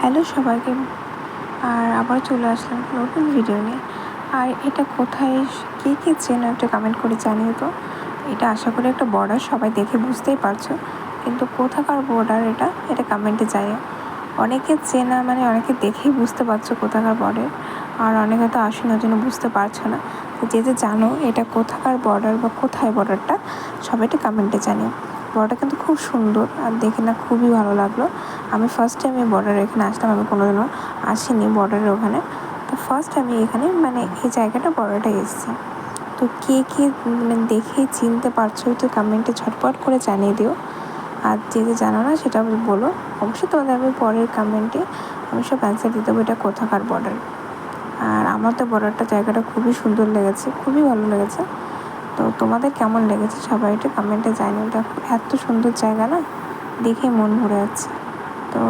Hello সবাইকে। আর আবার চলে আসলাম নতুন ভিডিও নিয়ে। আর এটা কোথায়, কে কে চেনো একটা কমেন্ট করে জানিও তো। এটা আশা করি একটা বর্ডার, সবাই দেখে বুঝতেই পারছো, কিন্তু কোথাকার বর্ডার এটা কমেন্টে জানিও। অনেকে চেনা মানে অনেকে দেখেই বুঝতে পারছো কোথাকার বর্ডার, আর অনেকে তো আসেনি ওই জন্য বুঝতে পারছো না। তো যে জানো এটা কোথাকার বর্ডার বা কোথায় বর্ডারটা, সবাইটা কমেন্টে জানিও। বর্ডারটা কিন্তু খুব সুন্দর আর দেখে না খুবই ভালো লাগলো। আমি ফার্স্ট টাইম এই বর্ডারে এখানে আসলাম, আমি কোনোদিনও আসিনি বর্ডারের ওখানে। তো ফার্স্ট আমি এখানে মানে এই জায়গাটা বর্ডারটা এসেছি। তো কে কে দেখে চিনতে পারছো তো কমেন্টে ঝটপট করে জানিয়ে দিও। আর যে জানো না সেটা বলো, অবশ্যই তোমাদের আমি পরের কমেন্টে আমি সব অ্যান্সার দিয়ে দেবো এটা কোথাকার বর্ডার। আর আমার তো বর্ডারটা জায়গাটা খুবই সুন্দর লেগেছে, খুবই ভালো লেগেছে। তো তোমাদের কেমন লেগেছে সবাই এটা কমেন্টে জানিও। দেখো এত সুন্দর জায়গা না, দেখে মন ভরে যাচ্ছে। তো